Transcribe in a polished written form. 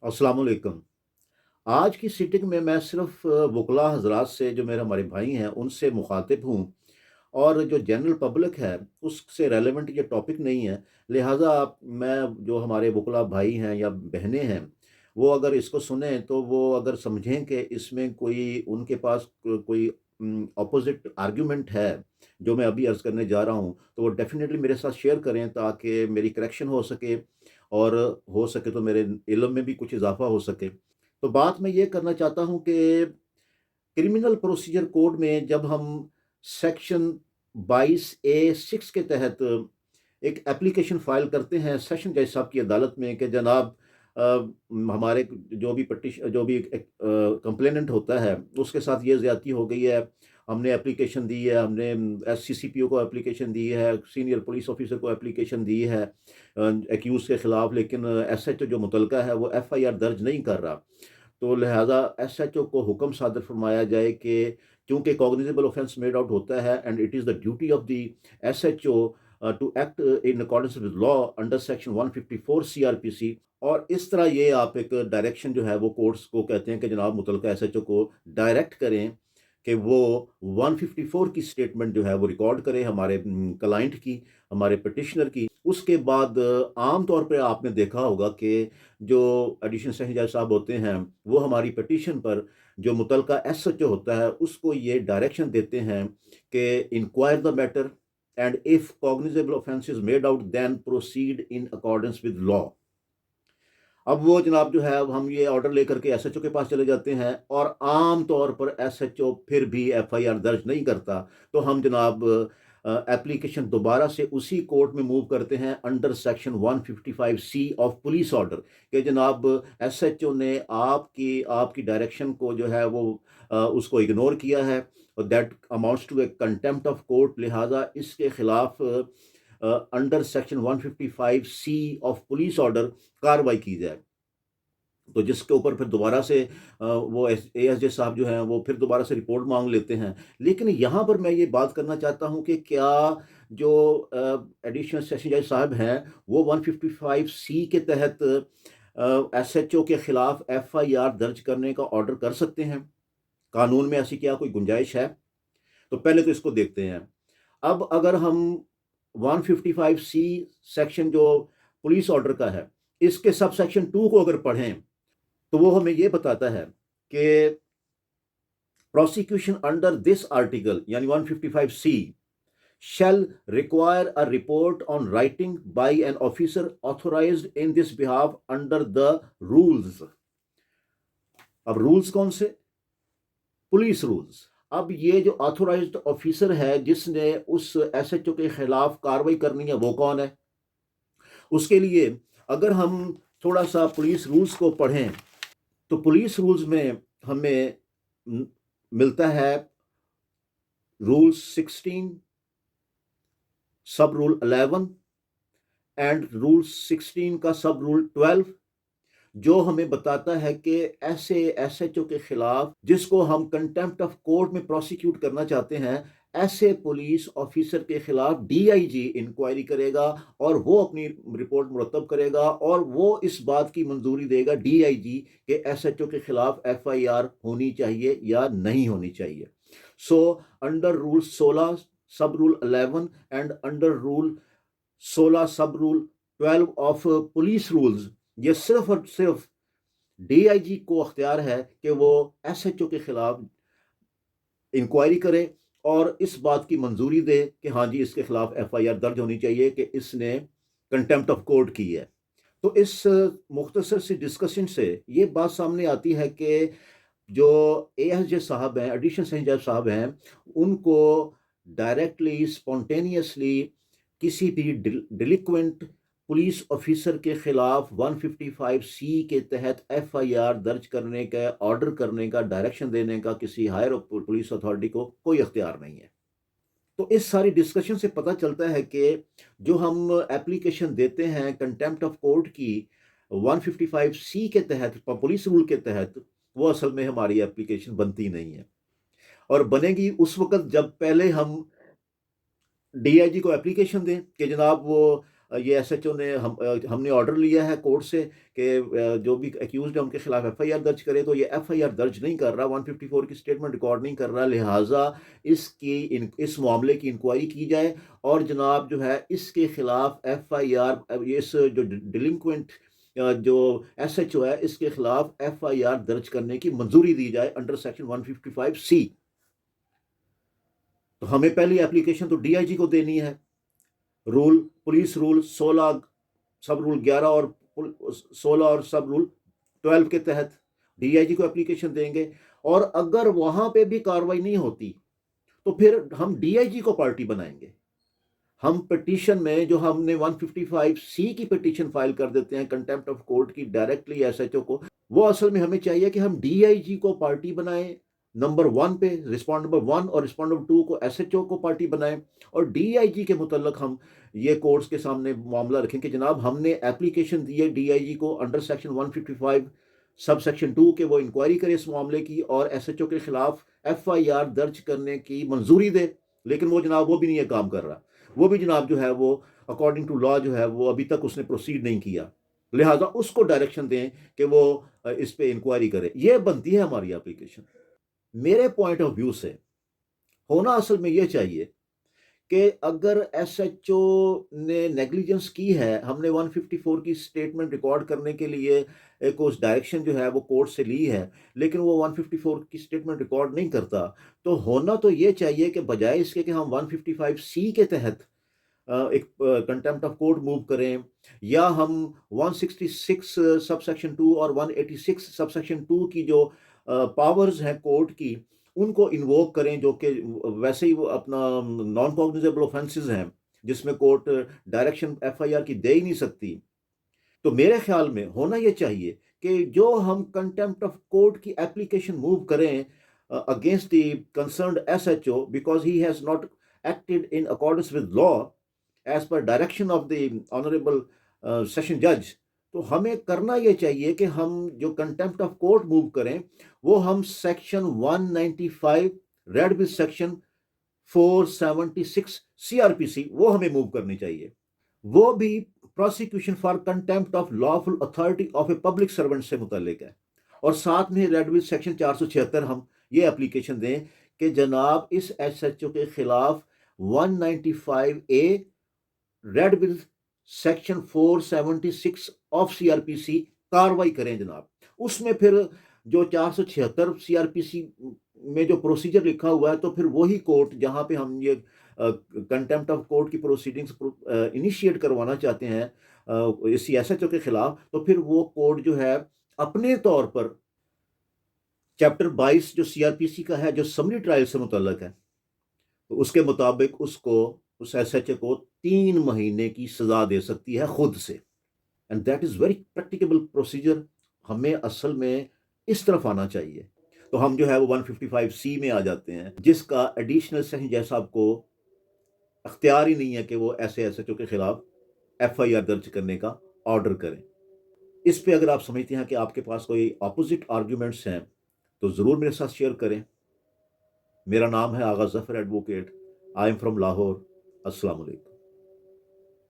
अस्सलाम वालेकुम। आज की सिटिंग में मैं सिर्फ़ वकला हज़रात से जो मेरे हमारे भाई हैं उनसे मुख़ातिब हूँ और जो जनरल पब्लिक है उससे रेलेवेंट ये टॉपिक नहीं है। लिहाज़ा मैं जो हमारे वकला भाई हैं या बहनें हैं, वो अगर इसको सुनें तो वो अगर समझें कि इसमें कोई उनके पास कोई अपोज़िट आर्गुमेंट है, जो मैं अभी अर्ज़ करने जा रहा हूँ, तो वो डेफ़िनेटली मेरे साथ शेयर करें ताकि मेरी करेक्शन हो सके और हो सके तो मेरे इल्म में भी कुछ इज़ाफ़ा हो सके। तो बात मैं ये करना चाहता हूँ कि क्रिमिनल प्रोसीजर कोड में जब हम सेक्शन 22A 6 के तहत एक एप्लीकेशन फ़ाइल करते हैं सेशन जज साहब की अदालत में कि जनाब अ, हमारे जो भी एक कंप्लेनेंट होता है, उसके साथ ये ज़्यादती हो गई है। हमने एप्लीकेशन दी है, हमने एससीसीपीओ को एप्लीकेशन दी है, सीनियर पुलिस ऑफ़िसर को एप्लीकेशन दी है एक्यूज़ के खिलाफ, लेकिन एसएचओ जो मुतलका है वो एफआईआर दर्ज नहीं कर रहा। तो लिहाज़ा एसएचओ को हुक्म सादर फरमाया जाए कि चूँकि कॉग्निज़ेबल ऑफ़ेंस मेड आउट होता है and it is the duty of the SHO to act in accordance with law under section 154 CrPC. और इस तरह ये आप एक डायरेक्शन जो है वो कोर्ट्स को कहते हैं कि जनाब मुतलका एसएचओ को डायरेक्ट करें कि वो 154 की स्टेटमेंट जो है वो रिकॉर्ड करें हमारे क्लाइंट की, हमारे पिटिशनर की। उसके बाद आम तौर पे आपने देखा होगा कि जो एडिशनल सेशन जज साहब होते हैं, वो हमारी पिटीशन पर जो मुतलका एसएचओ होता है, उसको ये डायरेक्शन देते हैं कि inquire the matter and if cognizable offence is made out then proceed in accordance with law. अब वो जनाब जो है अब हम ये ऑर्डर लेकर के एसएचओ के पास चले जाते हैं और आम तौर पर एसएचओ फिर भी एफआईआर दर्ज नहीं करता, तो हम जनाब एप्लीकेशन दोबारा से उसी कोर्ट में मूव करते हैं under section 155 C of police order कि जनाब एसएचओ ने आपकी आपकी डायरेक्शन को जो है वो उसको इग्नोर किया है और that amounts to a contempt of court. लिहाजा इसके खिलाफ under section 155 C of police order कार्रवाई की जाए। तो जिसके ऊपर फिर दोबारा से वो एएसजे साहब जो हैं वो फिर दोबारा से रिपोर्ट मांग लेते हैं। लेकिन यहाँ पर मैं ये बात करना चाहता हूँ कि क्या जो एडिशनल सेशन जज साहब हैं वो 155 सी के तहत एसएचओ के खिलाफ एफआईआर दर्ज करने का ऑर्डर कर सकते हैं? कानून में ऐसी क्या कोई गुंजाइश है? तो पहले तो इसको देखते हैं। अब अगर हम 155 सी सेक्शन जो पुलिस ऑर्डर का है, इसके सब सेक्शन 2 को अगर पढ़ें, तो वो हमें ये बताता है कि प्रोसिक्यूशन अंडर दिस आर्टिकल यानी 155 सी shall require a report on writing by an officer authorized in this behalf under the rules। अब रूल्स कौन से? Police rules. अब ये जो ऑथोराइज्ड ऑफिसर है जिसने उस एसएचओ के खिलाफ कार्रवाई करनी है, वो कौन है? उसके लिए अगर हम थोड़ा सा पुलिस रूल्स को पढ़ें, तो पुलिस रूल्स में हमें मिलता है रूल 16, सब रूल 11 एंड रूल 16 का सब रूल 12, जो हमें बताता है कि ऐसे एसएचओ के खिलाफ जिसको हम कंटेम्प्ट ऑफ कोर्ट में प्रोसिक्यूट करना चाहते हैं, ऐसे पुलिस ऑफिसर के खिलाफ डीआईजी इंक्वायरी करेगा और वो अपनी रिपोर्ट मुरतब करेगा और वो इस बात की मंजूरी देगा डीआईजी के एसएचओ के खिलाफ एफआईआर होनी चाहिए या नहीं होनी चाहिए। सो अंडर रूल 16 सब रूल 11 एंड अंडर रूल 16 सब रूल 12 ऑफ पुलिस रूल्स, ये सिर्फ और सिर्फ डीआईजी को अख्तियार है कि वो एसएचओ के खिलाफ इंक्वायरी करे और इस बात की मंजूरी दे कि हाँ जी इसके खिलाफ एफआईआर दर्ज होनी चाहिए कि इसने कंटेम्प्ट ऑफ कोर्ट की है। तो इस मुख्तसर सी डिस्कशन से ये बात सामने आती है कि जो एएसजे साहब हैं, एडिशनल सेशन जज साहब हैं, उनको डायरेक्टली स्पॉन्टेनियसली किसी भी डिलिक्वेंट पुलिस ऑफिसर के खिलाफ 155 सी के तहत एफआईआर दर्ज करने का, ऑर्डर करने का, डायरेक्शन देने का किसी हायर पुलिस अथॉरिटी को कोई अख्तियार नहीं है। तो इस सारी डिस्कशन से पता चलता है कि जो हम एप्लीकेशन देते हैं कंटेम्प्ट ऑफ कोर्ट की 155 सी के तहत, पुलिस रूल के तहत, वो असल में हमारी एप्लीकेशन बनती नहीं है और बनेगी उस वक्त जब पहले हम डीआईजी को एप्लीकेशन दें कि जनाब वो یہ ایس ایچ او نے ہم نے آرڈر لیا ہے کورٹ سے کہ جو بھی ایکیوزڈ ہے ان کے خلاف ایف آئی آر درج کرے، تو یہ ایف آئی آر درج نہیں کر رہا، 154 کی اسٹیٹمنٹ ریکارڈ نہیں کر رہا، لہٰذا اس معاملے کی انکوائری کی جائے، اور جناب جو ہے اس کے خلاف ایف آئی آر، اس جو ڈیلنکوینٹ جو ایس ایچ او ہے اس کے خلاف ایف آئی آر درج کرنے کی منظوری دی جائے انڈر سیکشن 155C۔ تو ہمیں پہلی اپلیکیشن تو ڈی آئی جی کو دینی ہے، پولیس رول 16 سب رول 11 اور 16 اور سب رول 12 کے تحت ڈی آئی جی کو اپلیکیشن دیں گے، اور اگر وہاں پہ بھی کاروائی نہیں ہوتی تو پھر ہم ڈی آئی جی کو پارٹی بنائیں گے۔ ہم پٹیشن میں جو ہم نے 155C کی پٹیشن فائل کر دیتے ہیں کنٹیمپٹ آف کورٹ کی ڈائریکٹلی ایس ایچ او کو، وہ اصل میں ہمیں چاہیے کہ ہم ڈی آئی جی کو پارٹی بنائیں نمبر 1 پہ، رسپونڈ نمبر 1 اور رسپونڈ نمبر 2 کو ایس ایچ او کو پارٹی بنائیں، اور ڈی آئی جی کے متعلق ہم یہ کورٹس کے سامنے معاملہ رکھیں کہ جناب ہم نے اپلیکیشن دی ہے ڈی آئی جی کو انڈر سیکشن 155 سب سیکشن 2 کے وہ انکوائری کرے اس معاملے کی اور ایس ایچ او کے خلاف ایف آئی آر درج کرنے کی منظوری دے، لیکن وہ جناب وہ بھی نہیں یہ کام کر رہا، وہ بھی جناب جو ہے وہ اکارڈنگ ٹو لا جو ہے وہ ابھی تک اس نے پروسیڈ نہیں کیا، لہٰذا اس کو ڈائریکشن دیں کہ وہ اس پہ انکوائری کرے۔ یہ بنتی ہے ہماری اپلیکیشن۔ میرے پوائنٹ آف ویو سے ہونا اصل میں یہ چاہیے کہ اگر ایس ایچ او نے نیگلیجنس کی ہے، ہم نے 154 کی اسٹیٹمنٹ ریکارڈ کرنے کے لیے ایک اس ڈائریکشن جو ہے وہ کورٹ سے لی ہے، لیکن وہ 154 کی اسٹیٹمنٹ ریکارڈ نہیں کرتا، تو ہونا تو یہ چاہیے کہ بجائے اس کے کہ ہم 155C کے تحت ایک کنٹیمپٹ آف کورٹ موو کریں، یا ہم 166 سب سیکشن 2 اور 186 سب سیکشن 2 کی جو پاورز ہیں کورٹ کی ان کو انووک کریں، جو کہ ویسے ہی وہ اپنا نان کوگنیزیبل اوفینسز ہیں جس میں court direction F I R کی دے ہی نہیں سکتی۔ تو میرے خیال میں ہونا یہ چاہیے کہ جو ہم کنٹیمپٹ آف کورٹ کی اپلیکیشن موو کریں against the concerned S H O because he has not acted in accordance with law as per direction of the honourable session جج، تو ہمیں کرنا یہ چاہیے کہ ہم جو کنٹیمپٹ آف کورٹ موو کریں وہ ہم section 195 read with section 476 CRPC وہ ہمیں موو کرنی چاہیے، وہ بھی prosecution for contempt of lawful authority of a public servant سے متعلق ہے، اور ساتھ میں ریڈ ود سیکشن 476 ہم یہ اپلیکیشن دیں کہ جناب اس ایس ایچ او کے خلاف 195A read with section 476 of CRPC کاروائی کریں جناب۔ اس میں پھر جو 476 CRPC میں جو پروسیجر لکھا ہوا ہے تو پھر وہی کورٹ جہاں پہ ہم یہ کنٹیمپٹ آف کورٹ کی پروسیڈنگز انیشیٹ کروانا چاہتے ہیں اسی ایس ایچ او کے خلاف، تو پھر وہ کورٹ جو ہے اپنے طور پر چیپٹر 22 جو CRPC کا ہے جو سمری ٹرائل سے متعلق ہے، تو اس کے مطابق اس ایس ایچ او کو 3 مہینے کی سزا دے سکتی ہے خود سے، and that is very practicable procedure. ہمیں اصل میں اس طرف آنا چاہیے، تو ہم جو ہے وہ 155C میں آ جاتے ہیں جس کا ایڈیشنل سیشن جج صاحب کو اختیار ہی نہیں ہے کہ وہ ایسے ایس ایچ او کے خلاف ایف آئی آر درج کرنے کا آرڈر کریں۔ اس پہ اگر آپ سمجھتے ہیں کہ آپ کے پاس کوئی اپوزٹ آرگیومنٹس ہیں تو ضرور میرے ساتھ شیئر کریں۔ میرا نام ہے Agha Zafar advocate, I am from Lahore. السلام علیکم۔